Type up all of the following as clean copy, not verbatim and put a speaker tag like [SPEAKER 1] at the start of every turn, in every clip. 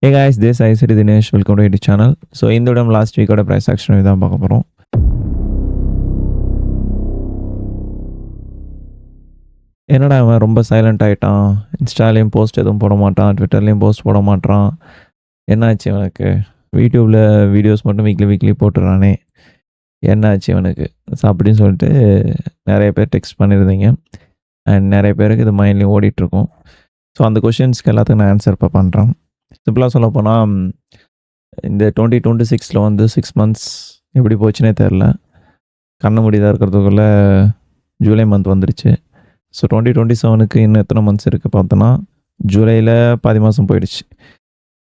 [SPEAKER 1] Hey guys, this is Siri Dinesh. Welcome to YouTube channel. So இந்த விடம் last வீக்கோட price action இதான் பார்க்க போகிறோம். என்னடா அவன் ரொம்ப சைலண்ட் ஆகிட்டான், இன்ஸ்டாலேயும் போஸ்ட் எதுவும் போட மாட்டான், ட்விட்டர்லேயும் போஸ்ட் போட மாட்டான், என்னாச்சு அவனுக்கு? யூடியூப்பில் வீடியோஸ் மட்டும் வீக்லி போட்டுறானே, என்னாச்சு அவனுக்கு? ஸோ அப்படின்னு சொல்லிட்டு நிறைய பேர் டெக்ஸ்ட் பண்ணியிருந்தீங்க. அண்ட் நிறைய பேருக்கு இது மைண்ட்லேயும் ஓடிட்டுருக்கும். ஸோ அந்த கொஷின்ஸ்க்கு எல்லாத்துக்கும் நான் ஆன்சர் இப்போ பண்ணுறேன். சிம்பிளாக சொல்ல போனால் இந்த 2026 வந்து 6 மந்த்ஸ் எப்படி போச்சுன்னே தெரில. கண்ண மூடிதான் இருக்கிறதுக்குள்ளே ஜூலை மந்த் வந்துருச்சு. ஸோ 2027க்கு இன்னும் எத்தனை மந்த்ஸ் இருக்குது பார்த்தோன்னா, ஜூலையில் பாதி மாதம் போயிடுச்சு.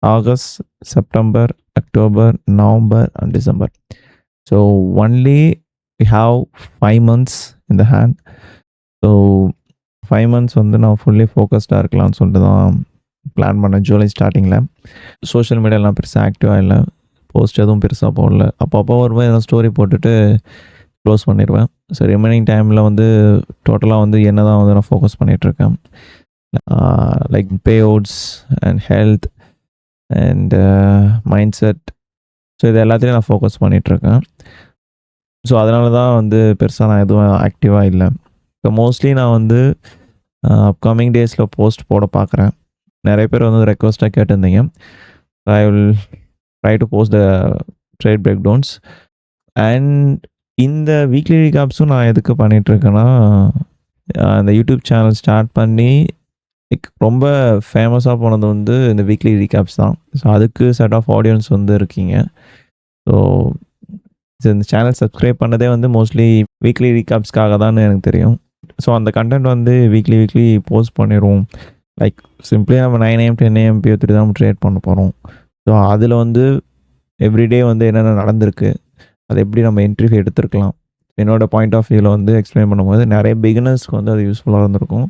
[SPEAKER 1] August, September, October, November and December. So only we have 5 months in the hand. So 5 months வந்து நான் ஃபுல்லி ஃபோக்கஸ்டாக இருக்கலாம்னு சொல்லிட்டு தான் பிளான் பண்ணேன் ஜூலை ஸ்டார்டிங்கில். சோஷியல் மீடியாலாம் பெருசாக ஆக்டிவாக இல்லை, போஸ்ட் எதுவும் பெருசாக போடல. அப்பப்போ வரும்போது எதாவது ஸ்டோரி போட்டுட்டு க்ளோஸ் பண்ணிடுவேன். ஸோ ரிமைனிங் டைமில் வந்து டோட்டலாக வந்து என்ன தான் வந்து நான் ஃபோக்கஸ் பண்ணிகிட்ருக்கேன். Like pay outs and health and mind set. So இது எல்லாத்துலேயும் நான் ஃபோக்கஸ் பண்ணிகிட்ருக்கேன். ஸோ அதனால தான் வந்து பெருசாக நான் எதுவும் ஆக்டிவாக இல்லை. இப்போ மோஸ்ட்லி நான் வந்து அப்கமிங் டேஸில் போஸ்ட் போட பார்க்குறேன். நிறைய பேர் வந்து ரெக்வஸ்ட்டாக கேட்டிருந்தீங்க. I will try to post the trade breakdowns. And இந்த வீக்லி ரீகாப்ஸும் நான் எதுக்கு பண்ணிகிட்ருக்கேன்னா, அந்த யூடியூப் சேனல் ஸ்டார்ட் பண்ணி ரொம்ப ஃபேமஸாக போனது வந்து இந்த வீக்லி ரீகாப்ஸ் தான். ஸோ அதுக்கு செட் ஆஃப் ஆடியன்ஸ் வந்து இருக்கீங்க. ஸோ இந்த சேனல் சப்ஸ்கிரைப் பண்ணதே வந்து மோஸ்ட்லி வீக்லி ரீகாப்ஸ்க்காக தான் எனக்கு தெரியும். ஸோ அந்த கண்டென்ட் வந்து வீக்லி போஸ்ட் பண்ணிடுவோம். லைக் சிம்பிளி நம்ம 9 AM 10 AM PO3 தான் நம்ம ட்ரேட் பண்ண போகிறோம். ஸோ அதில் வந்து எவ்ரிடே வந்து என்னென்ன நடந்திருக்கு, அதை எப்படி நம்ம என்ட்ரி எடுத்துருக்கலாம், என்னோடய பாயிண்ட் ஆஃப் வியூவில் வந்து எக்ஸ்பிளைன் பண்ணும்போது நிறைய பிகினர்ஸ்க்கு வந்து அது யூஸ்ஃபுல்லாக இருந்திருக்கும்.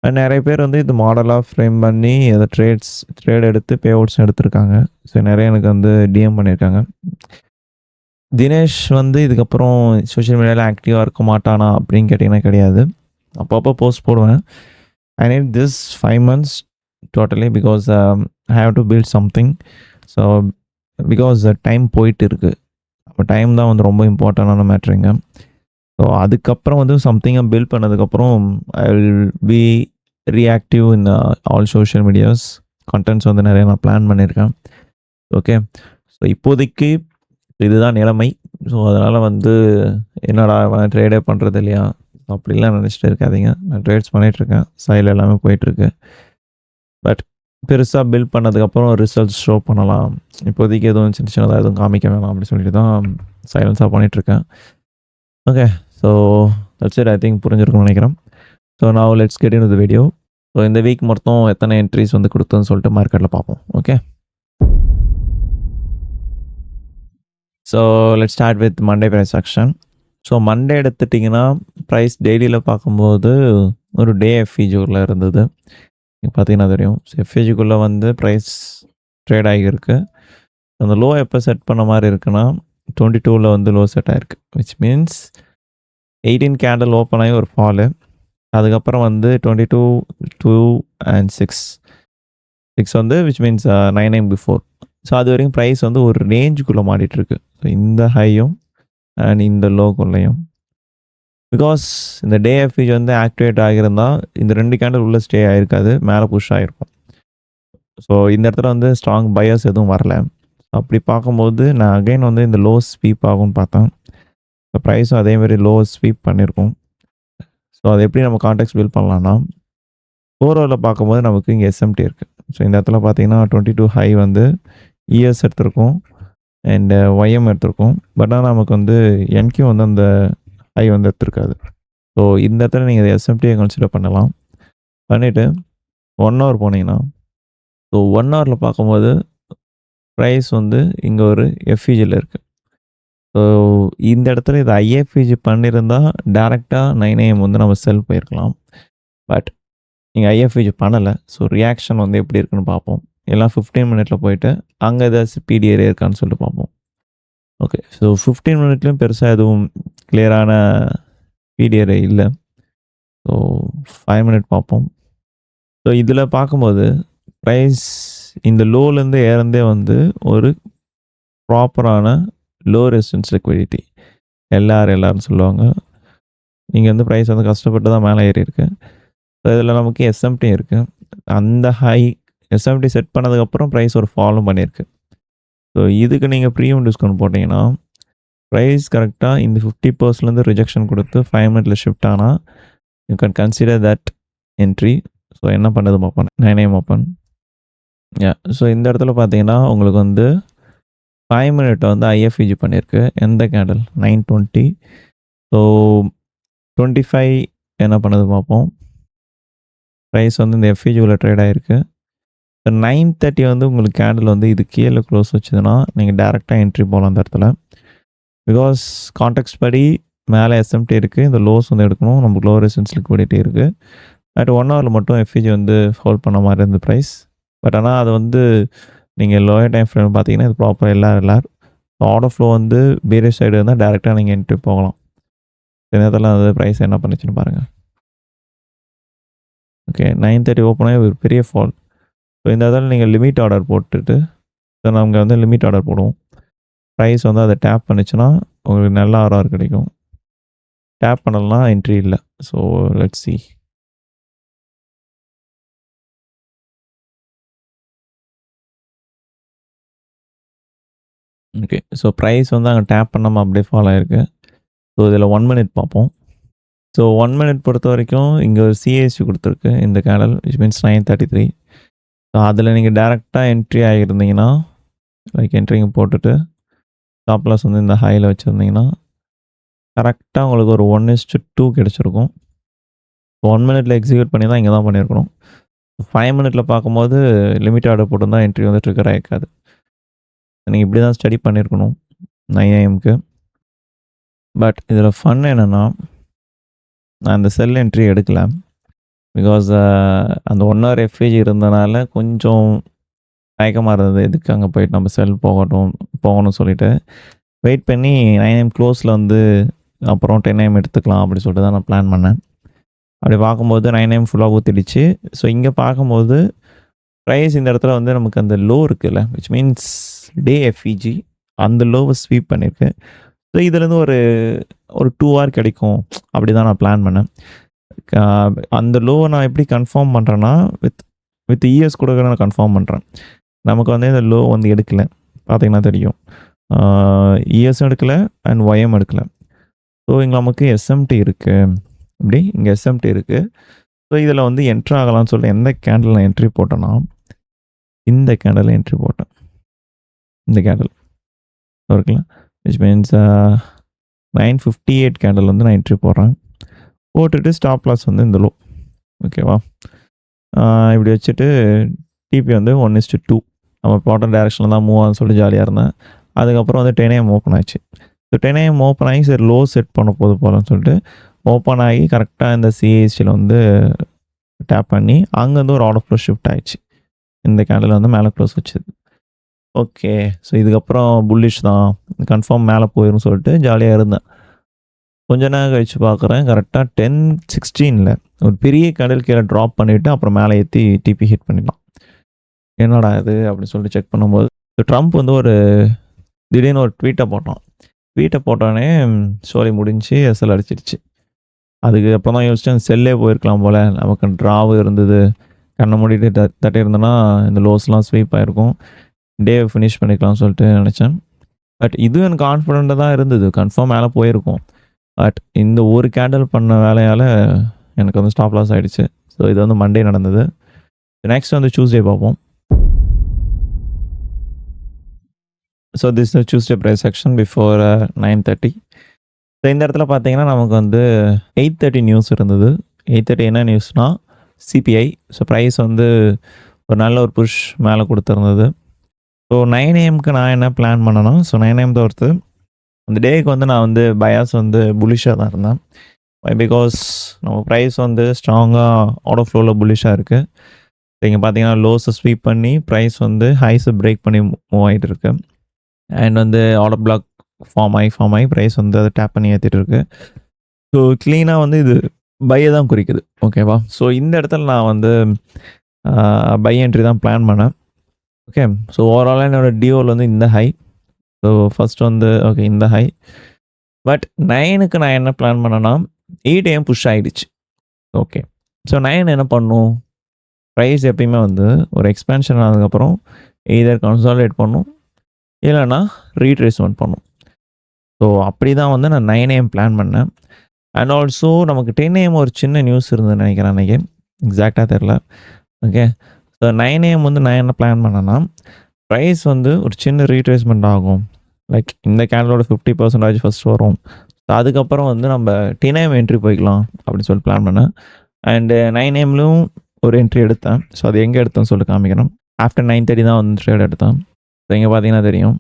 [SPEAKER 1] அண்ட் நிறைய பேர் வந்து இது மாடலாக ஃப்ரேம் பண்ணி அதை ட்ரேட் எடுத்து பே அவுட்ஸ் எடுத்திருக்காங்க. ஸோ நிறைய எனக்கு வந்து டிஎம் பண்ணியிருக்காங்க. தினேஷ் வந்து இதுக்கப்புறம் சோஷியல் மீடியாவில் ஆக்டிவாக இருக்க மாட்டானா அப்படின்னு கேட்டிங்கன்னா கிடையாது. அப்பப்போ போஸ்ட் போடுவேன். I need this 5 months totally because I have to build something. So because time போயிட்டு இருக்குது. அப்போ டைம் தான் வந்து ரொம்ப இம்பார்ட்டண்டான மேட்ருங்க. ஸோ அதுக்கப்புறம் வந்து சம்திங்கை பில்ட் பண்ணதுக்கப்புறம் I will be reactive in all social medias. Contents வந்து நிறைய நான் பிளான் பண்ணியிருக்கேன். ஓகே, ஸோ இப்போதைக்கு இதுதான் நிலைமை. ஸோ அதனால் வந்து என்னடா ட்ரேடே பண்ணுறது இல்லையா அப்படிலாம் நினச்சிட்டு இருக்காதீங்க. நான் ட்ரேட்ஸ் பண்ணிகிட்ருக்கேன், சைடில் எல்லாமே போயிட்டுருக்கு. பட் பெருசாக பில்ட் பண்ணதுக்கப்புறம் ரிசல்ட்ஸ் ஷோ பண்ணலாம். இப்போதைக்கு எதுவும் சின்னதாக எதுவும் காமிக்க வேணாம் அப்படின்னு சொல்லிட்டு தான் சைலன்ஸாக பண்ணிகிட்ருக்கேன். Okay, so that's it. I think புரிஞ்சிருக்கும்னு நினைக்கிறேன். So now let's get into the video. So இந்த வீக் மொத்தம் எத்தனை என்ட்ரிஸ் வந்து கொடுத்தோன்னு சொல்லிட்டு மார்க்கெட்டில் பார்ப்போம். Okay, so let's start with Monday price action. So Monday எடுத்துட்டிங்கன்னா ப்ரைஸ் டெய்லியில் பார்க்கும்போது ஒரு டே எஃப்இஜிக்குள்ளே இருந்தது. பார்த்தீங்கன்னா தெரியும். ஸோ எஃப்இஜிக்குள்ளே வந்து ப்ரைஸ் ட்ரேட் ஆகியிருக்கு. அந்த லோ எப்போ செட் பண்ண மாதிரி இருக்குன்னா 22ல் வந்து லோ செட் ஆகிருக்கு. விச் மீன்ஸ் 18 கேண்டில் ஓப்பன் ஆகி ஒரு ஃபாலு. அதுக்கப்புறம் வந்து 22, 2 and 6 வந்து which means 9 AM before. So அது வரைக்கும் ப்ரைஸ் வந்து ஒரு ரேஞ்சுக்குள்ளே மாட்டிகிட்ருக்கு. ஸோ இந்த ஹையும் அண்ட் இந்த லோக்குள்ளையும் பிகாஸ் இந்த டே எஃப்இஜி வந்து ஆக்டிவேட் ஆகியிருந்தால் இந்த 2 கேண்டில் உள்ளே ஸ்டே ஆகிருக்காது, மேலே புஷ் ஆகிருக்கும். ஸோ இந்த இடத்துல வந்து ஸ்ட்ராங் பையர்ஸ் எதுவும் வரல. அப்படி பார்க்கும்போது நான் அகைன் வந்து இந்த லோ ஸ்வீப் ஆகும்னு பார்த்தேன். ஸோ ப்ரைஸும் அதேமாரி லோ ஸ்வீப் பண்ணியிருக்கோம். ஸோ அதை எப்படி நம்ம கான்டெக்ட் பில்ட் பண்ணலான்னா, 4 ஹவரில் பார்க்கும்போது நமக்கு இங்கே எஸ்எம்டி இருக்குது. ஸோ இந்த இடத்துல பார்த்தீங்கன்னா 22 ஹை வந்து இஎஸ் எடுத்திருக்கோம் அண்ட் ஒய்எம் எடுத்திருக்கோம். பட் ஆனால் நமக்கு வந்து என்கியூ வந்து அந்த ஹை வந்து எடுத்திருக்காது. ஸோ இந்த இடத்துல நீங்கள் எஸ்எம்டியை கன்சிடர் பண்ணலாம். பண்ணிவிட்டு 1 ஹவர் போனீங்கன்னா, ஸோ 1 ஹவரில் பார்க்கும்போது ப்ரைஸ் வந்து இங்கே ஒரு எஃப்இஜியில் இருக்குது. ஸோ இந்த இடத்துல இது ஐஎஃப்இஜி பண்ணியிருந்தால் டேரெக்டாக 9 AM வந்து நம்ம செல் போயிருக்கலாம். பட் நீங்கள் ஐஎஃப்இஜி பண்ணலை. ஸோ ரியாக்ஷன் வந்து எப்படி இருக்குன்னு பார்ப்போம். எல்லாம் 15 மினிட்ல போயிட்டு அங்கே ஏதாச்சும் பிடிஏரே இருக்கான்னு சொல்லிட்டு பார்ப்போம். ஓகே, ஸோ 15 மினிட்லேயும் பெருசாக எதுவும் கிளியரான பிடிஏரே இல்லை. ஸோ 5 மினிட் பார்ப்போம். ஸோ இதில் பார்க்கும்போது ப்ரைஸ் இந்த லோலேருந்து ஏறந்தே வந்து ஒரு ப்ராப்பரான லோ ரெசிஸ்டன்ஸ் லிக்விடிட்டி எல்லாருன்னு சொல்லுவாங்க. இங்கே வந்து ப்ரைஸ் வந்து கஷ்டப்பட்டு தான் மேலே ஏறி இருக்கு. ஸோ இதில் நமக்கு எஸ்எம்டி இருக்குது. அந்த ஹை எஸ்எம்டி செட் பண்ணதுக்கப்புறம் ப்ரைஸ் ஒரு ஃபாலும் பண்ணியிருக்கு. ஸோ இதுக்கு நீங்கள் ப்ரீமியம் டிஸ்கவுண்ட் போட்டிங்கன்னா ப்ரைஸ் கரெக்டாக இந்த 50% ரிஜெக்ஷன் கொடுத்து 5 மினிட்ல ஷிஃப்ட் ஆனால் you can consider that entry. So என்ன பண்ணுறது பார்ப்போம். 9 AM ஓப்பன். ஸோ இந்த இடத்துல பார்த்தீங்கன்னா உங்களுக்கு வந்து 5 மினிட் வந்து ஐஎஃப்இஜி பண்ணியிருக்கு. எந்த கேண்டில் 920. ஸோ 25 என்ன பண்ணுது பார்ப்போம். ப்ரைஸ் வந்து இந்த எஃப்இஜியில் ட்ரேட் ஆகிருக்கு. ஸோ 930 வந்து உங்களுக்கு கேண்டில் வந்து இது கீழே க்ளோஸ் வச்சுதுன்னா நீங்கள் டேரெக்டாக என்ட்ரி போகலாம் அந்த இடத்துல. பிகாஸ் கான்டெக்ட் படி மேலே எஸ்எம்டி இருக்குது. இந்த லோஸ் வந்து எடுக்கணும். நமக்கு லோ ரெசிஸ்டன்ஸ் லிக்விடிட்டி இருக்குது. அட் 1 ஹவரில் மட்டும் எஃப்இஜி வந்து ஹோல்ட் பண்ண மாதிரி இருந்து ப்ரைஸ். பட் ஆனால் அது வந்து நீங்கள் லோயர் டைம் ஃப்ரேம் பார்த்தீங்கன்னா இது ப்ராப்பர் எல்லார் ஆர்டர் ஃப்ளோ வந்து பீரிஷ் சைடு இருந்தால் டேரெக்டாக நீங்கள் என்ட்ரி போகலாம். இந்த நேரத்தில் அது ப்ரைஸ் என்ன பண்ணுச்சுன்னு பாருங்கள். ஓகே 930 ஓப்பனாக ஒரு பெரிய ஃபால். ஸோ இந்த இடத்துல நீங்கள் லிமிட் ஆர்டர் போட்டுட்டு ஸோ நமக்கு வந்து லிமிட் ஆர்டர் போடுவோம். ப்ரைஸ் வந்து அதை டேப் பண்ணிச்சுன்னா உங்களுக்கு நல்ல ஆர்ஆர் கிடைக்கும். டேப் பண்ணலன்னா என்ட்ரி இல்லை. So let's see. Okay so price வந்து அங்கே டேப் பண்ணாமல் அப்படியே ஃபால் ஆகிருக்கு. ஸோ இதில் 1 மினிட் பார்ப்போம். ஸோ 1 மினிட் பொறுத்த வரைக்கும் இங்கே ஒரு சிஎஸ்சி கொடுத்துருக்கு இந்த கேண்டல் விச் மீன்ஸ் 933. ஸோ அதில் நீங்கள் டேரெக்டாக என்ட்ரி ஆகியிருந்தீங்கன்னா லைக் என்ட்ரிங்க போட்டுட்டு ஸ்டாப் லாஸ் வந்து இந்த ஹையில் வச்சுருந்தீங்கன்னா கரெக்டாக உங்களுக்கு ஒரு 1:2 கிடச்சிருக்கும். 1 மினிட்ல எக்ஸிக்யூட் பண்ணி தான் இங்கே தான் பண்ணியிருக்கணும். 5 மினிட்ல பார்க்கும்போது லிமிட் ஆர்டர் போட்டு தான் என்ட்ரி வந்து ட்ரிகர் ஆகிருக்காது. நீங்கள் இப்படி தான் ஸ்டடி பண்ணியிருக்கணும் 9 AM. பட் இதில் ஃபன் என்னென்னா நான் இந்த செல் என்ட்ரி எடுக்கல. பிகாஸ் அந்த 1 ஹவர் எஃப்ஏஜி இருந்தனால கொஞ்சம் தயக்கமாக இருந்தது. எதுக்கு அங்கே போயிட்டு நம்ம செல் போகணும்னு சொல்லிட்டு வெயிட் பண்ணி 9 AM க்ளோஸில் வந்து அப்புறம் 10 AM எடுத்துக்கலாம் அப்படி சொல்லிட்டு தான் நான் பிளான் பண்ணேன். அப்படி பார்க்கும்போது 9 AM ஃபுல்லாக ஊற்றிடுச்சு. ஸோ இங்கே பார்க்கும்போது ப்ரைஸ் இந்த இடத்துல வந்து நமக்கு அந்த லோ இருக்குல்ல விச் மீன்ஸ் டே எஃப்இஜி அந்த லோவை ஸ்வீப் பண்ணியிருக்கு. ஸோ இதுலேருந்து ஒரு 2 ஹவர் கிடைக்கும் அப்படி தான் நான் பிளான் பண்ணேன். அந்த லோவை நான் எப்படி கன்ஃபார்ம் பண்ணுறேன்னா வித் இஎஸ் கூட நான் கன்ஃபார்ம் பண்ணுறேன். நமக்கு வந்து இந்த லோ வந்து எடுக்கலை பார்த்தீங்கன்னா தெரியும். இஎஸும் எடுக்கலை அண்ட் ஒய்எம் எடுக்கலை. ஸோ இங்கே நமக்கு எஸ்எம்டி இருக்குது. இப்படி இங்கே எஸ்எம்டி இருக்குது. ஸோ இதில் வந்து என்ட்ரி ஆகலாம்னு சொல்லிட்டு எந்த கேண்டில் நான் என்ட்ரி போட்டேன்னா இந்த கேண்டில் என்ட்ரி போட்டேன். இந்த கேண்டில் இருக்குல்ல விச் மீன்ஸ் 958 கேண்டில் வந்து நான் என்ட்ரி போடுறேன். போட்டுட்டு ஸ்டாப் லாஸ் வந்து இந்த லோ. ஓகேவா? இப்படி வச்சுட்டு டிபி வந்து 1:2 நம்ம போட்ட டைரெக்ஷனில் தான் மூவ் ஆகும்னு சொல்லிட்டு ஜாலியாக இருந்தேன். அதுக்கப்புறம் வந்து 10 AM ஓப்பன் ஆச்சு. ஸோ 10 AM ஓப்பன் ஆகி சரி லோ செட் பண்ண போகலான்னு சொல்லிட்டு ஓப்பன் ஆகி கரெக்டாக இந்த சிஎஸ்சியில் வந்து டேப் பண்ணி அங்கேருந்து ஒரு ஆர்டர் ஃப்ளோ ஷிஃப்ட் ஆகிடுச்சு. இந்த கேண்டில் வந்து மேலே க்ளோஸ் வச்சுது. ஓகே ஸோ இதுக்கப்புறம் புல்லிஷ் தான் கன்ஃபார்ம் மேலே போயிடும் சொல்லிட்டு ஜாலியாக இருந்தேன். கொஞ்ச நேரம் கழித்து பார்க்குறேன் கரெக்டாக 10:16 ஒரு பெரிய கேண்டில் கீழே ட்ராப் பண்ணிவிட்டு அப்புறம் மேலே ஏற்றி டிபி ஹிட் பண்ணிடலாம். என்னடா இது அப்படின்னு சொல்லிட்டு செக் பண்ணும்போது ட்ரம்ப் வந்து ஒரு திடீர்னு ஒரு ட்வீட்டை போட்டோடனே ஸ்டோரி முடிஞ்சு எஸ்எல் அடிச்சிடுச்சு. அதுக்கு அப்புறம் தான் யோசிச்சேன் செல்லே போயிருக்கலாம் போல், நமக்கு ட்ராவும் இருந்தது, கண்ணை மூடிட்டு தட்டி இருந்தோன்னா இந்த லோஸ்லாம் ஸ்வீப் ஆகிருக்கும், டே ஃபினிஷ் பண்ணிக்கலாம்னு சொல்லிட்டு நினச்சேன். பட் இதுவும் எனக்கு கான்ஃபிடென்ட்டாக தான் இருந்தது, கன்ஃபார்ம் மேலே போயிருக்கும். பட் இந்த ஒரு கேண்டில் பண்ண வேலையால் எனக்கு வந்து ஸ்டாப் லாஸ் ஆகிடுச்சு. ஸோ இது வந்து மண்டே நடந்தது. நெக்ஸ்ட் வந்து டியூஸ்டே பார்ப்போம். So this is Tuesday price session before 9:30. So இந்த இடத்துல பார்த்தீங்கன்னா நமக்கு வந்து 8:30 நியூஸ் இருந்தது. 8:30 என்ன நியூஸ்னால் சிபிஐ. ஸோ ப்ரைஸ் வந்து ஒரு நல்ல ஒரு புஷ் மேலே கொடுத்துருந்தது. ஸோ 9 AM நான் என்ன பிளான் பண்ணேன்னா, ஸோ 9 AM தவிர்த்து அந்த டேக்கு வந்து நான் வந்து பயாஸ் வந்து புல்லிஷாக தான் இருந்தேன். பிகாஸ் நம்ம ப்ரைஸ் வந்து ஸ்ட்ராங்காக ஆர்டர் ஃப்ளோவில் புல்லிஷாக இருக்குது. இங்கே பார்த்தீங்கன்னா லோஸை ஸ்வீப் பண்ணி ப்ரைஸ் வந்து ஹைஸை பிரேக் பண்ணி மூவ் ஆகிட்டு இருக்கு. அண்ட் வந்து ஆர்டர் பிளாக் ஃபார்ம் ஆகி ப்ரைஸ் வந்து அதை டேப் பண்ணி ஏற்றிட்டு இருக்கு. ஸோ க்ளீனாக வந்து இது பையை தான் குறிக்குது. ஓகேவா? ஸோ இந்த இடத்துல நான் வந்து பை என்ட்ரி தான் பிளான் பண்ணேன். ஓகே. ஸோ ஓவராலா என்னோட டிஓல வந்து இந்த ஹை. ஸோ ஃபர்ஸ்ட் வந்து ஓகே இந்த ஹை. பட் 9க்கு நான் என்ன பிளான் பண்ணேன்னா, 8 ஏஎம் புஷ் ஆயிடுச்சு. ஓகே. ஸோ 9 என்ன பண்ணும்? பிரைஸ் எப்பயுமே வந்து ஒரு எக்ஸ்பேன்ஷன் ஆனதுக்கப்புறம் எய்தர் கன்சாலிடேட் பண்ணும், இல்லன்னா ரீட்ரேஸ்மென்ட் பண்ணும். ஸோ அப்படி தான் வந்து நான் 9 ஏஎம் பிளான் பண்ணேன். அண்ட் ஆல்சோ நமக்கு 10 ஏஎம் ஒரு சின்ன நியூஸ் இருந்ததுன்னு நினைக்கிறேன் அன்னைக்கு. எக்ஸாக்ட்டா தெரியல. ஓகே. ஸோ 9 ஏஎம் வந்து நான் என்ன பிளான் பண்ணேன்னா, பிரைஸ் வந்து ஒரு சின்ன ரீட்ரேஸ்மென்ட் ஆகும். லைக் இந்த கேண்டலோட 50% ஃபர்ஸ்ட் வரும். ஸோ அதுக்கப்புறம் வந்து நம்ம 10 ஏஎம் என்ட்ரி போய்க்கலாம் அப்படின்னு சொல்லி பிளான் பண்ணேன். அண்டு 9 ஏஎம்லயும் ஒரு என்ட்ரி எடுத்தேன். ஸோ அது எங்கே எடுத்தேன்னு சொல்லி காமிக்கிறேன். ஆஃப்டர் 9:30 தான் வந்து ட்ரேட் எடுத்தேன். ஸோ இங்கே பார்த்தீங்கன்னா தெரியும்.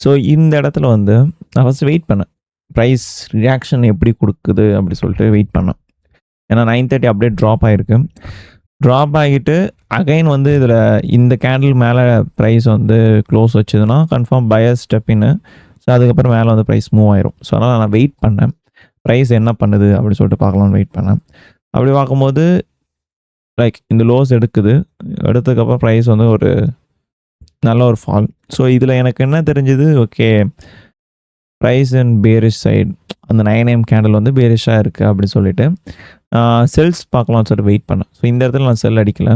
[SPEAKER 1] ஸோ இந்த இடத்துல வந்து நான் ஃபஸ்ட்டு வெயிட் பண்ணேன். ப்ரைஸ் ரியாக்ஷன் எப்படி கொடுக்குது அப்படி சொல்லிட்டு வெயிட் பண்ணேன். ஏன்னா 9:30 அப்படியே ட்ராப் ஆகிருக்கு. ட்ராப் ஆகிட்டு அகைன் வந்து இதில் இந்த கேண்டில் மேலே ப்ரைஸ் வந்து க்ளோஸ் வச்சுதுன்னா கன்ஃபார்ம் பயர் ஸ்டெப்பின்னு. ஸோ அதுக்கப்புறம் மேலே வந்து ப்ரைஸ் மூவ் ஆயிரும். ஸோ அதனால் நான் வெயிட் பண்ணேன். ப்ரைஸ் என்ன பண்ணுது அப்படி சொல்லிட்டு பார்க்கலாம்னு வெயிட் பண்ணேன். அப்படி பார்க்கும்போது லைக் இந்த லோஸ் எடுக்குது. எடுத்ததுக்கப்புறம் ப்ரைஸ் வந்து ஒரு நல்ல ஒரு ஃபால். ஸோ இதில் எனக்கு என்ன தெரிஞ்சுது, okay price and bearish side அந்த 9 ஏஎம் கேண்டில் வந்து பேரிஷாக இருக்குது அப்படின்னு சொல்லிட்டு செல்ஸ் பார்க்கலாம்னு சொல்லிட்டு வெயிட் பண்ணேன். ஸோ இந்த இடத்துல நான் செல் அடிக்கல.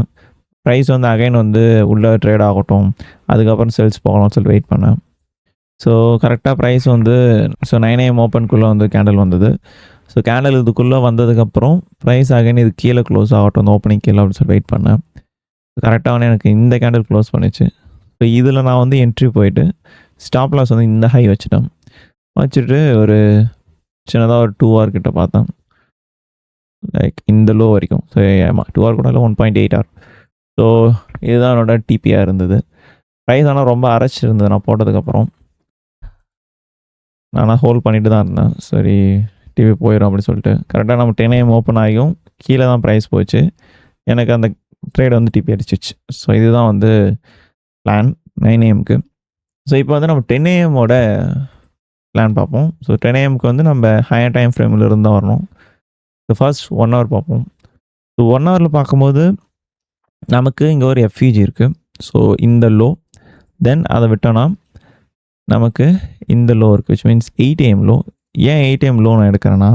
[SPEAKER 1] ப்ரைஸ் வந்து அகைன் வந்து உள்ளே ட்ரேட் ஆகட்டும், அதுக்கப்புறம் செல்ஸ் போகலாம்னு சொல்லிட்டு வெயிட் பண்ணேன். ஸோ கரெக்டாக ப்ரைஸ் வந்து 9 ஏஎம் ஓப்பனுக்குள்ளே வந்து கேண்டில் வந்தது. ஸோ கேண்டில் இதுக்குள்ளே வந்ததுக்கப்புறம் ப்ரைஸ் அகைன் இது கீழே க்ளோஸ் ஆகட்டும், அந்த ஓப்பனிங் கீழே அப்படின்னு சொல்லி வெயிட் பண்ணேன். கரெக்டாக வந்து எனக்கு இந்த கேண்டில் க்ளோஸ் பண்ணிச்சு. ஸோ இதில் நான் வந்து என்ட்ரி போயிட்டு ஸ்டாப் லாஸ் வந்து இந்த ஹை வச்சுட்டேன். வச்சுட்டு ஒரு சின்னதாக ஒரு 2 ஹவர் கிட்ட பார்த்தேன். லைக் இந்த லோ வரைக்கும். ஸோ ஆமாம் 2 ஹவர் கூட இல்லை 1.8 ஹவர். ஸோ இதுதான் என்னோட டிபியாக இருந்தது. ப்ரைஸ் ஆனால் ரொம்ப அரைச்சிருந்தது நான் போட்டதுக்கப்புறம். நான் ஹோல்ட் பண்ணிட்டு தான் இருந்தேன். சரி டிவி போயிடும் அப்படின்னு சொல்லிட்டு கரெக்டாக நம்ம 10 ஏஎம் ஓப்பன் ஆகியும் கீழே தான் ப்ரைஸ் போச்சு. எனக்கு அந்த ட்ரேட் வந்து டிபி அடிச்சிச்சு. ஸோ இதுதான் வந்து பிளான் 9 ஏஎம்க்கு. ஸோ இப்போ வந்து நம்ம 10 ஏஎம்மோட பிளான் பார்ப்போம். ஸோ 10 ஏஎம்க்கு வந்து நம்ம ஹையர் டைம் ஃப்ரேமில் இருந்து தான் வரணும். ஸோ ஃபர்ஸ்ட் 1 ஹவர் பார்ப்போம். ஸோ 1 ஹவரில் பார்க்கும்போது நமக்கு இங்கே ஒரு எஃப்இஜி இருக்குது. ஸோ இந்த லோ தென் அதை விட்டோன்னா நமக்கு இந்த லோ இருக்குது, விச் மீன்ஸ் 8 ஏஎம் லோ. ஏன் 8 ஏஎம் லோ நான் எடுக்கிறேன்னா,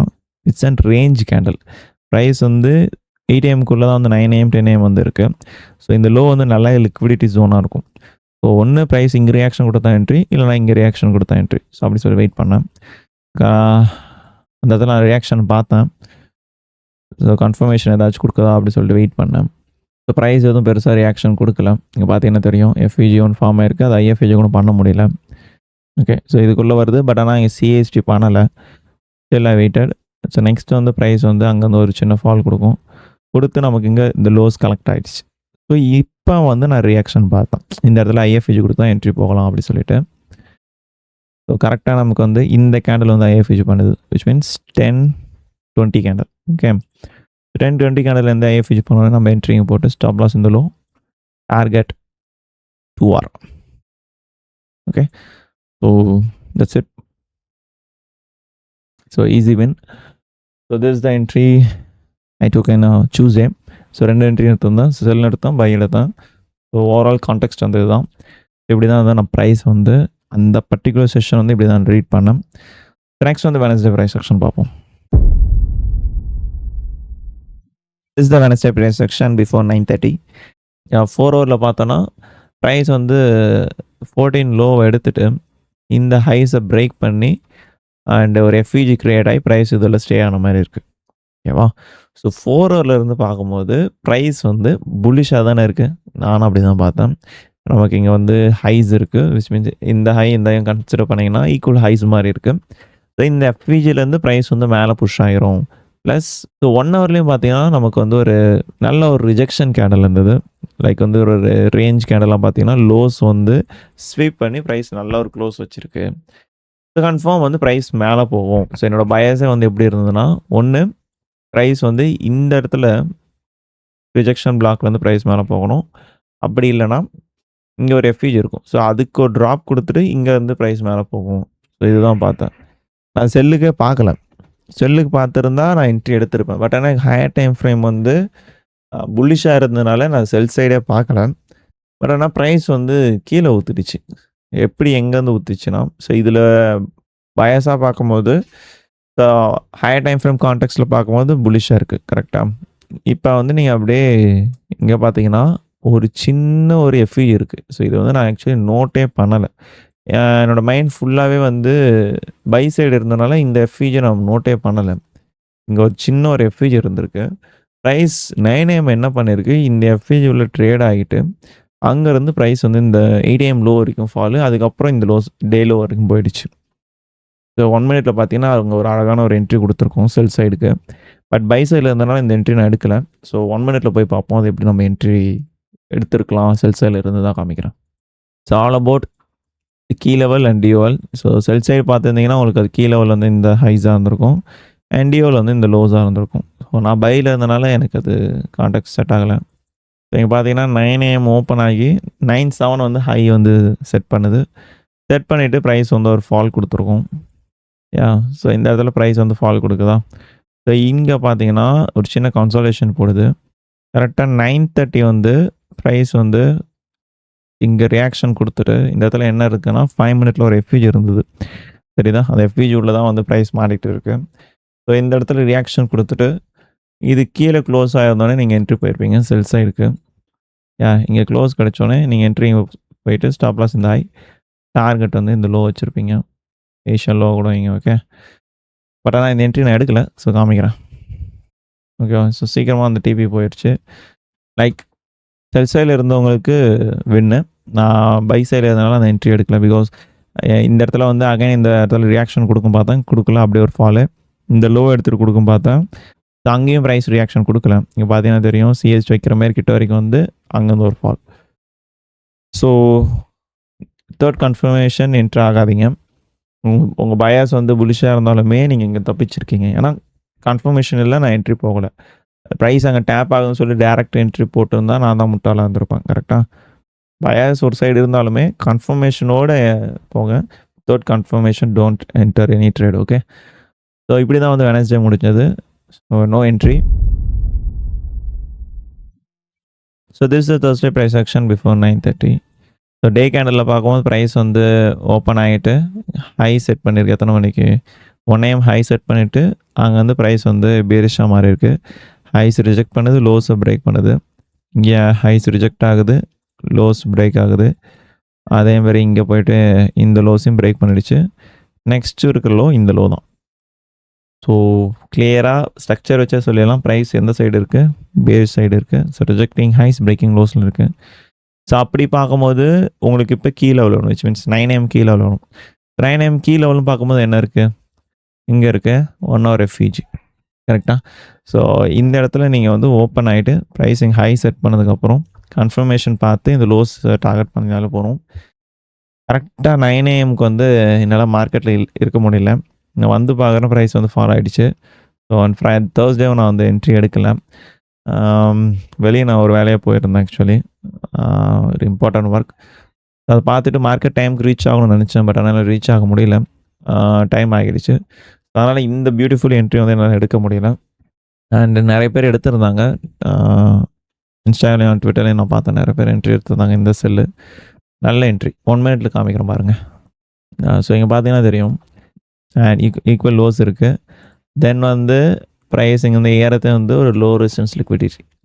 [SPEAKER 1] it's and range candle. Price வந்து 8 ஏஎம்க்குள்ளே தான் வந்து 9 ஏஎம் 10 ஏஎம் வந்து இருக்குது. ஸோ இந்த லோ வந்து நல்லா லிக்விடிட்டி ஜோனாக இருக்கும். ஸோ ஒன்று ப்ரைஸ் இங்கே ரியாக்ஷன் கொடுத்தா என்ட்ரி, இல்லைனா இங்கே ரியாக்ஷன் கொடுத்தா என்ட்ரி. ஸோ அப்படி சொல்லி வெயிட் பண்ணேன். அந்த இடத்துல நான் ரியாக்ஷன் பார்த்தேன். ஸோ கன்ஃபர்மேஷன் ஏதாச்சும் கொடுக்குதா அப்படி சொல்லிட்டு வெயிட் பண்ணேன். ஸோ ப்ரைஸ் எதுவும் பெருசாக ரியாக்ஷன் கொடுக்கல. இங்கே பார்த்தீங்கன்னா தெரியும் எஃப்இஜி ஒன்று ஃபார்ம் ஆயிருக்கு. அது ஐஎஃப்இஜி கூட பண்ண முடியல. ஓகே. ஸோ இதுக்குள்ளே வருது. பட் ஆனால் இங்கே சிஎஸ்டி பண்ணலை. Still I weighted. So next வந்து ப்ரைஸ் வந்து அங்கேருந்து ஒரு சின்ன ஃபால் கொடுக்கும். கொடுத்து நமக்கு இங்கே இந்த லோஸ் கலெக்ட் ஆகிடுச்சு. ஸோ இப்போ வந்து நான் ரியாக்ஷன் பார்த்தேன். இந்த இடத்துல ஐஎஃப்இஜி கொடுத்தா என்ட்ரி போகலாம் அப்படி சொல்லிட்டு. ஸோ கரெக்டாக நமக்கு வந்து இந்த கேண்டில் வந்து ஐஎஃப்இஜி பண்ணுது, which means 10-20 candle. Okay. 10-20 candle எந்த ஐஎஃப்இஜி பண்ணோன்னா நம்ம என்ட்ரிங்க போட்டு ஸ்டாப் லாஸ் இந்த low, target 2 hour. Okay. So that's it. So easy win. So this the entry I took in Tuesday. So 2 entry எடுத்திருந்தேன். செல் எடுத்தேன், பை எடுத்தேன். ஸோ ஓவரால் கான்டெக்ஸ்ட் வந்து இதுதான். இப்படி தான் வந்து நான் ப்ரைஸ் வந்து அந்த பர்டிகுலர் செஷன் வந்து இப்படி தான் ரீட் பண்ணேன். நெக்ஸ்ட் வந்து வெனஸ்டே ப்ரைஸ் செக்ஷன் பார்ப்போம். Is the Wednesday price session before 9:30. 4 ஹவரில் பார்த்தோன்னா ப்ரைஸ் வந்து 14 லோவை எடுத்துகிட்டு இந்த ஹைஸை பிரேக் பண்ணி அண்ட் ஒரு எஃப்இஜி க்ரியேட் ஆகி ப்ரைஸ் இதில் ஸ்டே ஆன மாதிரி இருக்குது. ஓகேவா? ஸோ 4 ஹவரில் இருந்து பார்க்கும்போது ப்ரைஸ் வந்து புல்லிஷாக தானே இருக்குது. நானும் அப்படி தான் பார்த்தேன். நமக்கு இங்கே வந்து ஹைஸ் இருக்குது, விச் மீன்ஸ் இந்த ஹை இந்த ஹை கன்சிடர் பண்ணிங்கன்னா ஈக்குவல் ஹைஸ் மாதிரி இருக்குது. ஸோ இந்த எஃப்இஜிலேருந்து ப்ரைஸ் வந்து மேலே புஷ் ஆகிரும். ப்ளஸ் ஸோ 1 ஹவர்லேயும் பார்த்தீங்கன்னா நமக்கு வந்து ஒரு நல்ல ஒரு ரிஜெக்ஷன் கேண்டில் இருந்தது. லைக் வந்து ஒரு ரேஞ்ச் கேண்டெல்லாம் பார்த்தீங்கன்னா லோஸ் வந்து ஸ்வீப் பண்ணி ப்ரைஸ் நல்ல ஒரு க்ளோஸ் வச்சுருக்கு. ஸோ கன்ஃபார்ம் வந்து ப்ரைஸ் மேலே போகும். ஸோ என்னோடய பயஸே வந்து எப்படி இருந்ததுன்னா, ஒன்று ப்ரைஸ் வந்து இந்த இடத்துல ரிஜெக்ஷன் பிளாக்லேருந்து ப்ரைஸ் மேலே போகணும். அப்படி இல்லைனா இங்கே ஒரு எஃப்இஜி இருக்கும். ஸோ அதுக்கு ஒரு ட்ராப் கொடுத்துட்டு இங்கே வந்து ப்ரைஸ் மேலே போகும். ஸோ இதுதான் பார்த்தேன். நான் செல்லுக்கே பார்க்கல. செல்லுக்கு பார்த்துருந்தா நான் என்ட்ரி எடுத்திருப்பேன். பட் ஆனால் ஹையர் டைம் ஃப்ரேம் வந்து புல்லிஷாக இருந்ததுனால நான் செல் சைடே பார்க்கல. பட் ஆனா பிரைஸ் வந்து கீழ ஊத்திடுச்சு. எப்படி எங்கேருந்து ஊத்துச்சுன்னா, ஸோ இதில பயாஸா பார்க்கும்போது, ஸோ ஹையர் டைம் ஃப்ரேம் கான்டெக்ஸ்ட்ல பார்க்கும்போது புல்லிஷா இருக்கு. கரெக்ட்டா? இப்ப வந்து நீங்க அப்படியே இங்க பார்த்தீங்கன்னா, ஒரு சின்ன ஒரு எஃப்இ இருக்கு. ஸோ இது வந்து நான் ஆக்சுவலி நோட்டே பண்ணல. என்னோட மைண்ட் ஃபுல்லாவே வந்து பை சைடு இருந்தனால இந்த எஃப்இஜ நான் நோட்டே பண்ணல. இங்க ஒரு சின்ன ஒரு எஃப்இஜி இருந்திருக்கு. பிரைஸ் 9am என்ன பண்ணியிருக்கு, இந்த எஃப்இஜி உள்ள ட்ரேட் ஆகிட்டு, அங்கருந்து பிரைஸ் வந்து இந்த 8am லோ வரைக்கும் ஃபாலு. அதுக்கப்புறம் இந்த டே லோ வரைக்கும் போயிடுச்சு. ஸோ 1 மினிட்ல பார்த்தீங்கன்னா, அங்க ஒரு அழகான ஒரு என்ட்ரி குடுத்துருக்கோம் செல் சைடுக்கு. பட் பை சைடுல இருந்தனால இந்த என்ட்ரி நான் எடுக்கல. ஸோ 1 மினிட்ல போய் பார்ப்போம். அது எப்படி நம்ம என்ட்ரி எடுத்திருக்கலாம். செல் சைடுல இருந்து தான் காமிக்கிறேன். It's all about key level and D level. So sell side பார்த்துருந்தீங்கன்னா, உங்களுக்கு அது கீ லெவல் வந்து இந்த ஹைஸா இருந்திருக்கும். அண்ட் டி லெவல் வந்து இந்த லோஸா இருந்திருக்கும். ஸோ நான் பைல இருந்தனால எனக்கு அது கான்டெக்ஸ்ட் செட் ஆகல. இங்க பார்த்தீங்கன்னா 9am ஓப்பன் ஆகி 9.7 வந்து ஹை வந்து செட் பண்ணுது. செட் பண்ணிட்டு பிரைஸ் வந்து ஒரு ஃபால் குடுத்துருக்கும். ஸோ இந்த இடத்துல பிரைஸ் வந்து ஃபால் குடுக்குதா? ஸோ இங்க பார்த்தீங்கன்னா, ஒரு சின்ன கன்சாலிடேஷன் போடுது. கரெக்ட்டா 9:30 வந்து பிரைஸ் வந்து இங்க ரியாக்ஷன் குடுத்துட்டு, இந்த இடத்துல என்ன இருக்குன்னா, 5 மினிட்ல ஒரு எஃப்யூஜி இருந்தது. சரிதா? அந்த எஃப்யூஜி உள்ள தான் வந்து பிரைஸ் மாறிட்டு இருக்கு. ஸோ இந்த இடத்துல ரியாக்ஷன் குடுத்துட்டு, இது கீழ க்ளோஸ் ஆயிருந்தோனே நீங்க என்ட்ரி போயிருப்பீங்க செல் சைடுக்கு. இங்க க்ளோஸ் கிடைச்சோனே நீங்க என்ட்ரி போயிட்டு ஸ்டாப் லாஸ் இந்த ஹை, டார்கெட் வந்து இந்த லோ வச்சிருப்பீங்க. ஏஷியன் லோ கூட வைங்க. ஓகே. பட் ஆனா இந்த என்ட்ரி நான் எடுக்கல. ஸோ காமிக்கிறேன். ஓகேவா? ஸோ சீக்கிரமா அந்த டிபி போயிருச்சு. லைக் செல் சைடுல இருந்தவங்களுக்கு வின்னு. நான் பை சைடுல இருந்தனால அந்த என்ட்ரி எடுக்கல. பிகாஸ் இந்த இடத்துல வந்து அகைன் இந்த இடத்துல ரியாக்ஷன் குடுக்கும் பார்த்தேன். குடுக்கல. அப்படியே ஒரு ஃபாலு. இந்த லோ எடுத்துட்டு குடுக்கும் பார்த்தேன். அங்கேயும் பிரைஸ் ரியாக்ஷன் குடுக்கல. இங்க பார்த்தீங்கன்னா தெரியும். சிஎஸ்டி வைக்கிற மாரி கிட்ட வரைக்கும் வந்து அங்கேருந்து ஒரு ஃபால். ஸோ 3 கன்ஃபர்மேஷன் என்ட்ரு ஆகாதீங்க. உங்க பயாஸ் வந்து புல்லிஷா இருந்தாலுமே நீங்க இங்க தப்பிச்சிருக்கீங்க. ஏன்னா கன்ஃபர்மேஷன் இல்ல, நான் என்ட்ரி போகல. பிரைஸ் அங்க டேப் ஆகுதுன்னு சொல்லி டைரக்ட் என்ட்ரி போட்டிருந்தா நான் தான் முட்டாளா இருந்திருப்பேன். கரெக்ட்டா? பயாஸ் ஒரு சைடு இருந்தாலுமே கன்ஃபர்மேஷனோட போங்க. 3 confirmation don't enter any trade. Okay. So இப்படி தான் வந்து வெட்னஸ்டே முடிஞ்சது. So no entry. So this is Thursday price action before 9:30. So day கேண்டல்ல பார்க்கும்போது பிரைஸ் வந்து ஓப்பன் ஆகிட்டு ஹை செட் பண்ணியிருக்கு. எத்தனை மணிக்கு? 1am ஹை செட் பண்ணிவிட்டு அங்கே வந்து ப்ரைஸ் வந்து பேரிஷாக மாறி இருக்கு. ஹைஸ் ரிஜெக்ட் பண்ணுது, லோஸை பிரேக் பண்ணுது. இங்கே ஹைஸ் ரிஜெக்ட் ஆகுது, லோஸ் பிரேக் ஆகுது. அதே மாதிரி இங்கே போயிட்டு இந்த லோஸையும் பிரேக் பண்ணிடுச்சு. நெக்ஸ்ட் இருக்கிற லோ இந்த லோ தான். ஸோ கிளியராக ஸ்ட்ரக்சர் வச்சே சொல்லிடலாம். ப்ரைஸ் எந்த சைடு இருக்குது? பேர் சைடு இருக்குது. ஸோ ரிஜெக்டிங் ஹைஸ், பிரேக்கிங் லோஸில் இருக்குது. ஸோ அப்படி பார்க்கும்போது உங்களுக்கு இப்போ கீ லெவல் வேணும். Which means 9am key level வேணும். 9am கீ லெவல்னு பார்க்கும்போது என்ன இருக்குது? இங்கே இருக்குது 1 hour எஃப்இஜி. கரெக்டாக? ஸோ இந்த இடத்துல நீங்கள் வந்து ஓப்பன் ஆகிட்டு ப்ரைஸிங் ஹை செட் பண்ணதுக்கப்புறம் கன்ஃபர்மேஷன் பார்த்து இந்த லோஸ் டார்கெட் பண்ணினாலும் போகிறோம். கரெக்டாக 9amக்கு வந்து என்னால் மார்க்கெட்டில் இருக்க முடியல. இங்கே வந்து பார்க்குற ப்ரைஸ் வந்து ஃபால் ஆகிடுச்சு. ஸோ ஆன் தேர்ஸ்டே நான் வந்து என்ட்ரி எடுக்கல. வெளியே நான் ஒரு வேலையாக போயிருந்தேன் ஆக்சுவலி. ஒரு இம்பார்ட்டன்ட் ஒர்க். அதை பார்த்துட்டு மார்க்கெட் டைமுக்கு ரீச் ஆகணும்னு நினச்சேன். பட் அதனால் ரீச் ஆக முடியல. டைம் ஆகிடுச்சு. அதனால் இந்த பியூட்டிஃபுல் என்ட்ரி வந்து என்னால் எடுக்க முடியல. அண்ட் நிறைய பேர் எடுத்திருந்தாங்க. இன்ஸ்டாகிராம், ட்விட்டர்லையும் நான் பார்த்தேன். நிறைய பேர் என்ட்ரி எடுத்திருந்தாங்க இந்த செல்லு. நல்ல என்ட்ரி. 1 மினிட்ல காமிக்கிறேன் பாருங்கள். ஸோ இங்கே பார்த்தீங்கன்னா தெரியும். அண்ட் ஈக்குவல் லோஸ் இருக்குது. தென் வந்து ப்ரைஸிங் வந்து ஏறத்தை வந்து ஒரு low resistance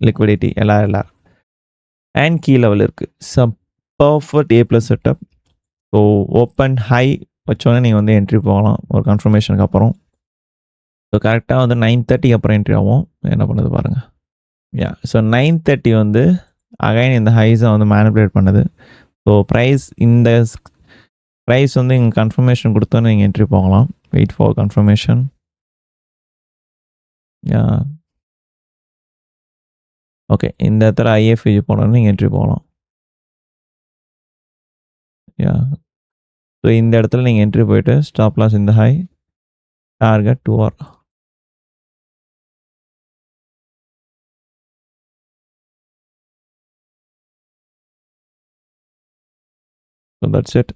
[SPEAKER 1] liquidity LR and key level இருக்குது. Perfect A+ setup. So open high வச்சோன்னே நீங்கள் வந்து என்ட்ரி போகலாம் ஒரு கன்ஃபர்மேஷனுக்கு அப்புறம். ஸோ கரெக்டாக வந்து 9:30 அப்புறம் என்ட்ரி ஆகும். என்ன பண்ணுது பாருங்கள். ஸோ 9:30 வந்து அகைன் இந்த ஹைஸை வந்து மேனிபுலேட் பண்ணுது. ஸோ இந்த ப்ரைஸ் வந்து இங்கே கன்ஃபர்மேஷன் கொடுத்தோன்னே நீங்கள் என்ட்ரி போகலாம். Wait for confirmation. ஓகே. இந்த இடத்துல ஐஎஃப்இஜி போனோன்னு நீங்கள் என்ட்ரி போகலாம். ஸோ இந்த இடத்துல நீங்கள் என்ட்ரி போயிட்டு ஸ்டாப் லாஸ் இந்த high, target 2 hour. So that's it.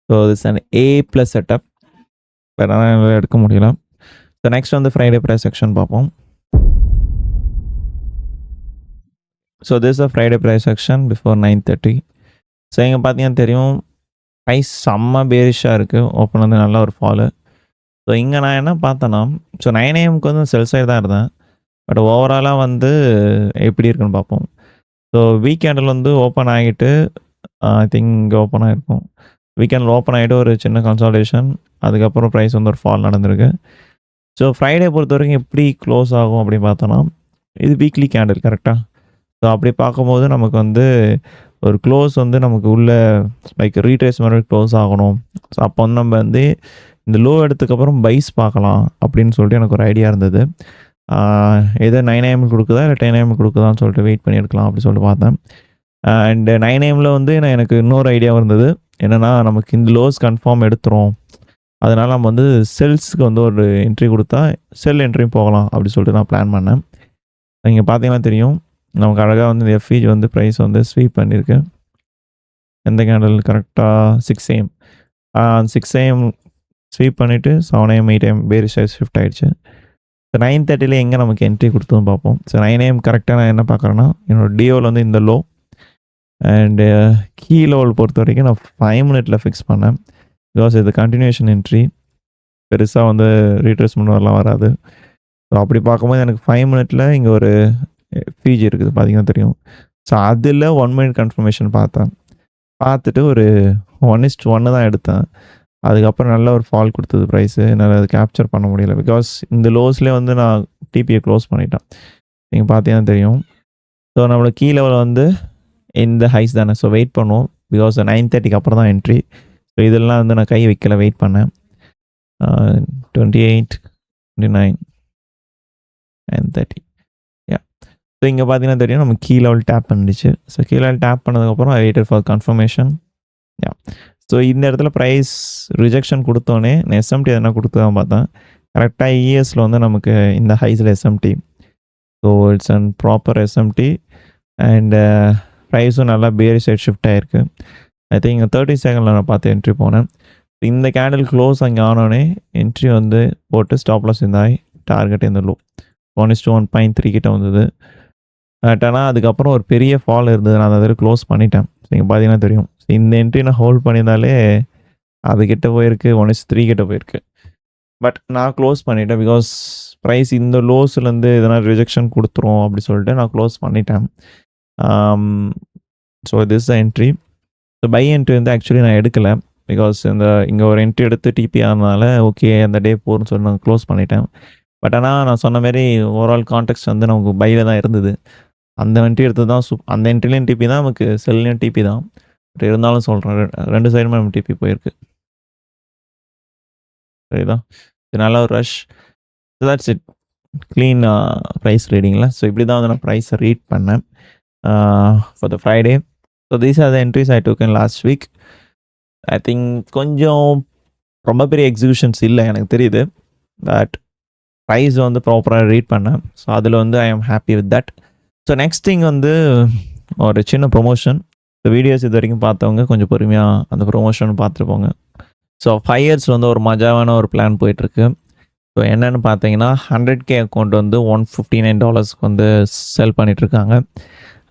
[SPEAKER 1] So this an A+ setup. But ஆனால் என்னால் எடுக்க முடியல. ஸோ நெக்ஸ்ட் வந்து ஃப்ரைடே ப்ரைஸ் செக்ஷன் பார்ப்போம். So this a Friday price session before 9:30. So இங்கே பார்த்தீங்கன்னா தெரியும், ப்ரைஸ் செம்ம பேரிஷாக இருக்குது. ஓப்பன் வந்து நல்ல ஒரு ஃபாலு. ஸோ இங்கே நான் என்ன பார்த்தேன்னா, ஸோ 9 AM வந்து செல் சைடு தான் இருந்தேன். பட் ஓவராலாக வந்து எப்படி இருக்குன்னு பார்ப்போம். ஸோ வீக்கெண்டில் வந்து ஓப்பன் ஆகிட்டு ஐ திங்க் இங்கே ஓப்பன் ஆகிருக்கும். வீக்கெண்டில் ஓப்பன் ஆகிட்டு ஒரு சின்ன கன்சால்டேஷன், அதுக்கப்புறம் ப்ரைஸ் வந்து ஒரு ஃபால் நடந்திருக்கு. ஸோ ஃப்ரைடே பொறுத்த வரைக்கும் எப்படி க்ளோஸ் ஆகும் அப்படின்னு பார்த்தோன்னா, இது வீக்லி கேண்டில் கரெக்டாக. ஸோ அப்படி பார்க்கும்போது நமக்கு வந்து ஒரு க்ளோஸ் வந்து நமக்கு உள்ள லைக் ரீட்ரேஸ்மெண்ட் க்ளோஸ் ஆகணும். ஸோ அப்போ வந்து நம்ம வந்து இந்த லோ எடுத்ததுக்கப்புறம் பைஸ் பார்க்கலாம் அப்படின்னு சொல்லிட்டு எனக்கு ஒரு ஐடியா இருந்தது. எதோ 9 AM கொடுக்குதா இல்லை 10 AM கொடுக்குதான்னு சொல்லிட்டு வெயிட் பண்ணி எடுக்கலாம் அப்படின்னு சொல்லிட்டு பார்த்தேன். அண்டு 9 AM வந்து எனக்கு இன்னொரு ஐடியாவும் இருந்தது. என்னென்னா நமக்கு இந்த லோஸ் கன்ஃபார்ம் எடுத்துரும், அதனால் நம்ம வந்து செல்ஸுக்கு வந்து ஒரு என்ட்ரி கொடுத்தா செல் என்ட்ரியும் போகலாம் அப்படி சொல்லிட்டு நான் பிளான் பண்ணேன். இங்கே பார்த்தீங்கன்னா தெரியும், நமக்கு அழகாக வந்து இந்த எஃப்இஜி வந்து ப்ரைஸ் வந்து ஸ்வீப் பண்ணியிருக்கு. எந்த கேண்டில் கரெக்டாக 6 AM 6 AM ஸ்வீப் பண்ணிவிட்டு 7 AM 8 AM பேரிஷாக ஷிஃப்ட் ஆகிடுச்சு. ஸோ 9:30 எங்கே நமக்கு என்ட்ரி கொடுத்ததும் பார்ப்போம். ஸோ 9 AM கரெக்டாக நான் என்ன பார்க்குறேன்னா, என்னோடய டிஓவில் வந்து இந்த லோ அண்டு கீ லெவல் பொறுத்த வரைக்கும் நான் 5 minute ஃபிக்ஸ் பண்ணேன். பிகாஸ் இது கண்டினியூஷன் என்ட்ரி, பெருசாக வந்து ரீட்ரேஸ்மெண்ட் வரலாம் வராது. ஸோ அப்படி பார்க்கும்போது எனக்கு 5 minute இங்கே ஒரு எஃப்இஜி இருக்குது பார்த்தீங்கன்னா தெரியும். ஸோ அதில் 1 minute கன்ஃபர்மேஷன் பார்த்தேன். பார்த்துட்டு ஒரு 1:1 தான் எடுத்தேன். அதுக்கப்புறம் நல்ல ஒரு ஃபால் கொடுத்தது ப்ரைஸு. என்னால் அது கேப்சர் பண்ண முடியல. பிகாஸ் இந்த லோஸ்லேயே வந்து நான் டிபியை க்ளோஸ் பண்ணிட்டேன். நீங்கள் பார்த்தீங்கன்னா தெரியும். ஸோ நம்மளோட கீ லெவல் வந்து இந்த ஹைஸ் தானே. ஸோ வெயிட் பண்ணுவோம். பிகாஸ் 9:30 அப்புறம் தான் என்ட்ரி. ஸோ இதெல்லாம் வந்து நான் கை வைக்கல, வெயிட் பண்ணேன். 28, 29, 9:30 யா. ஸோ இங்கே பார்த்தீங்கன்னா தெரியும், நம்ம கீ லெவல் டேப் பண்ணிடுச்சு. ஸோ கீ லெவல் டேப் பண்ணதுக்கப்புறம் ஐ weighted for confirmation. Yeah. So இந்த இடத்துல ப்ரைஸ் ரிஜெக்ஷன் கொடுத்தோன்னே நான் எஸ்எம்டி எதனா கொடுத்து தான் பார்த்தேன். கரெக்டாக இஎஸில் வந்து நமக்கு இந்த ஹைஸில் SMT. So it's and proper SMT and ப்ரைஸும் நல்லா பேரி சைட் ஷிஃப்ட் ஆகிருக்கு. ஐ திங்க் 30 செகண்டில் நான் பார்த்து என்ட்ரி போனேன். இந்த கேண்டில் க்ளோஸ் அங்கே ஆனோடனே என்ட்ரி வந்து போட்டு ஸ்டாப் லாஸ் இருந்தாய். டார்கெட் இந்த லோ 1:1.3 கிட்ட வந்தது. பட் ஆனால் அதுக்கப்புறம் ஒரு பெரிய ஃபால் இருந்தது. நான் அதை க்ளோஸ் பண்ணிட்டேன். நீங்கள் பார்த்தீங்கன்னா தெரியும். இந்த என்ட்ரி நான் ஹோல்ட் பண்ணியிருந்தாலே அது கிட்ட போயிருக்கு, 1:3 கிட்ட போயிருக்கு. பட் நான் க்ளோஸ் பண்ணிட்டேன். பிகாஸ் ப்ரைஸ் இந்த லோஸ்லேருந்து எதனா ரிஜெக்ஷன் கொடுத்துரும் அப்படி சொல்லிட்டு நான் க்ளோஸ் பண்ணிட்டேன். So this the entry. So by entry வந்து ஆக்சுவலி நான் எடுக்கலை. பிகாஸ் இங்கே ஒரு என்ட்ரி எடுத்து டிபி ஆனதுனால ஓகே அந்த டே போகிறேன்னு சொல்லி நான் க்ளோஸ் பண்ணிட்டேன். பட் ஆனால் நான் சொன்ன மாதிரி ஓவரால் கான்டெக்ட் வந்து நமக்கு பையில் தான் இருந்தது. அந்த என்ட்ரி எடுத்து தான் அந்த என்ட்ரிலையும் டிபி தான், நமக்கு செல்லையும் டிபி தான். பட் இருந்தாலும் சொல்கிறேன், 2 சைடுமே நம்ம டிபி போயிருக்கு. சரிதா? நல்ல ஒரு rush. So that's it. Clean price ரீடிங்கில். ஸோ இப்படி தான் வந்து நான் ப்ரைஸை ரீட் பண்ணேன் for the Friday. So these are the entries I took in last week. I think கொஞ்சம் ரொம்ப பெரிய எக்ஸிக்யூஷன்ஸ் இல்லை எனக்கு தெரியுது. பட் ப்ரைஸ் வந்து ப்ராப்பராக ரீட் பண்ணேன். ஸோ அதில் வந்து I am happy with that. So next thing வந்து ஒரு சின்ன ப்ரொமோஷன். இந்த வீடியோஸ் இது வரைக்கும் பார்த்தவங்க கொஞ்சம் பொறுமையாக அந்த ப்ரொமோஷன் பார்த்துருப்போங்க. ஸோ 5 years வந்து ஒரு மஜாவான ஒரு பிளான் போயிட்டுருக்கு. ஸோ என்னென்னு பார்த்தீங்கன்னா 100K அக்கௌண்ட் வந்து $159 வந்து செல் பண்ணிகிட்ருக்காங்க.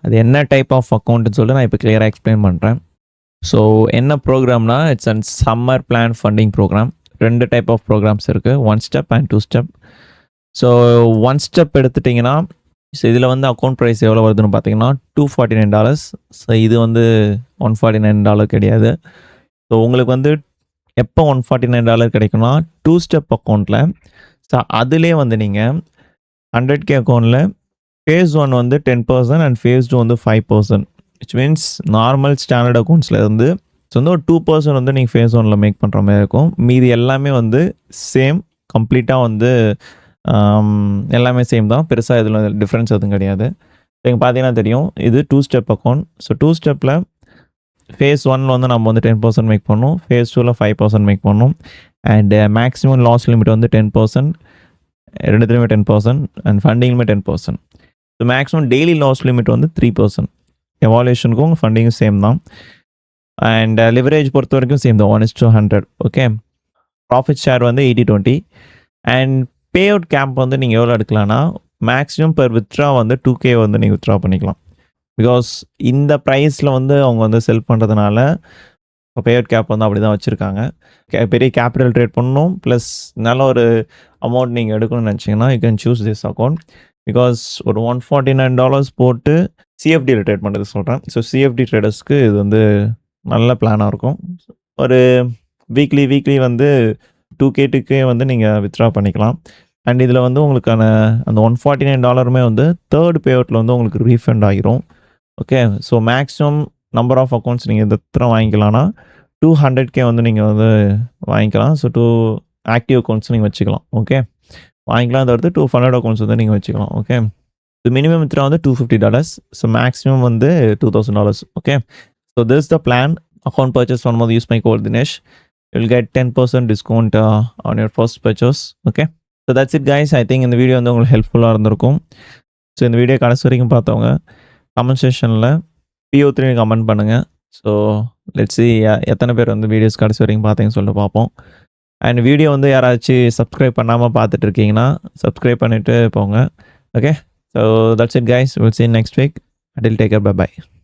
[SPEAKER 1] அது என்ன டைப் ஆஃப் அக்கௌண்ட்டுன்னு சொல்லிட்டு நான் இப்போ கிளியராக எக்ஸ்பிளைன் பண்ணுறேன். ஸோ என்ன ப்ரோக்ராம்னா it's and summer plan funding program. 2 type of programs இருக்குது, 1 step and 2 step. So 1 step எடுத்துட்டிங்கன்னா ஸோ இதில் வந்து அக்கௌண்ட் ப்ரைஸ் எவ்வளோ வருதுன்னு பார்த்தீங்கன்னா $249. ஸோ இது வந்து $149 கிடையாது. ஸோ உங்களுக்கு வந்து எப்போ $149 கிடைக்கும்னா 2 step அக்கௌண்ட்டில். ஸோ அதிலே வந்து நீங்கள் 100K அக்கௌண்ட்டில் phase 1 வந்து 10% அண்ட் phase 2 வந்து 5%. விச் மீன்ஸ் நார்மல் ஸ்டாண்டர்ட் அக்கௌண்ட்ஸில் இருந்து ஸோ வந்து ஒரு 2% வந்து நீங்கள் phase 1 மேக் பண்ணுற மாதிரி இருக்கும். மீதி எல்லாமே வந்து சேம் கம்ப்ளீட்டாக வந்து எல்லாமே சேம் தான். பெருசாக இதில் டிஃப்ரென்ஸ் எதுவும் கிடையாது. நீங்கள் பார்த்தீங்கன்னா தெரியும், இது 2 step அக்கௌண்ட். ஸோ 2 stepல phase 1 வந்து நம்ம வந்து 10% மேக் பண்ணணும், phase 2ல் 5% மேக் பண்ணணும். அண்ட் மேக்ஸிமம் லாஸ் லிமிட் வந்து 10%, ரெண்டுத்துலேயுமே 10%, அண்ட் ஃபண்டிங்குமே 10%. So maximum daily loss limit வந்து 3%. எவாலுவேஷனுக்கும் ஃபண்டிங்கும் சேம் தான். அண்ட் லிவரேஜ் பொறுத்த வரைக்கும் சேம் தான், 1:100. ஓகே. ப்ராஃபிட் ஷேர் வந்து 80-20. அண்ட் பே அவுட் கேம்ப் வந்து நீங்கள் எவ்வளோ எடுக்கலாம்னா மேக்ஸிமம் பெர் வித்ட்ரா வந்து 2K வந்து நீங்கள் வித்ட்ரா பண்ணிக்கலாம். பிகாஸ் இந்த ப்ரைஸில் வந்து அவங்க வந்து செல் பண்ணுறதுனால பேஅவுட் கேப் வந்து அப்படி தான் வச்சுருக்காங்க. பெரிய கேபிட்டல் ட்ரேட் பண்ணணும் ப்ளஸ் நல்ல ஒரு அமௌண்ட் நீங்கள் எடுக்கணும்னு நினச்சிங்கன்னா you can choose this account. Because ஒரு $149 போட்டு சிஎஃப்டியில் ட்ரேட் பண்ணுறது சொல்கிறேன். ஸோ சிஎஃப்டி ட்ரேடர்ஸ்க்கு இது வந்து நல்ல பிளானாக இருக்கும். ஒரு வீக்லி வந்து 2K வந்து நீங்கள் வித்ட்ரா பண்ணிக்கலாம். அண்ட் இதில் வந்து உங்களுக்கான அந்த $149 வந்து தேர்ட் பேஅவுட்டில் வந்து உங்களுக்கு ரீஃபண்ட் ஆகிரும். Okay, so maximum number of accounts நீங்கள் எத்தனை வாங்கிக்கலாம்னா 200K வந்து நீங்கள் வந்து வாங்கிக்கலாம். ஸோ 2 ஆக்டிவ் அக்கௌண்ட்ஸ் நீங்கள் வச்சுக்கலாம். ஓகே, வாங்கிக்கலாம். தவிர்த்து 200 அக்கௌண்ட்ஸ் வந்து நீங்கள் வச்சுக்கலாம். ஓகே, ஸோ மினிமம் வித்ட்ரா வந்து $250. ஸோ மேக்ஸிமம் வந்து $2000. Okay, so this is the plan. Account purchase பண்ணும்போது use my code Dinesh. You will get 10% discount on your first purchase. Okay, so that's it guys. I think இந்த video வந்து உங்களுக்கு ஹெல்ப்ஃபுல்லாக இருந்திருக்கும். So இந்த video கடைசி வரைக்கும் பார்த்தவங்க கமெண்ட் செக்ஷனில் PO3 கமெண்ட் பண்ணுங்கள். ஸோ லெட்ஸ் see எத்தனை பேர் வந்து வீடியோஸ் கடைசி வரைக்கும் பார்த்தீங்கன்னு சொல்லிட்டு பார்ப்போம். அண்ட் வீடியோ வந்து யாராச்சும் சப்ஸ்கிரைப் பண்ணாமல் பார்த்துட்டு இருக்கீங்கன்னா சப்ஸ்கிரைப் பண்ணிவிட்டு போங்க. Okay, so that's it guys. Will see you next week. Until take care. Bye bye.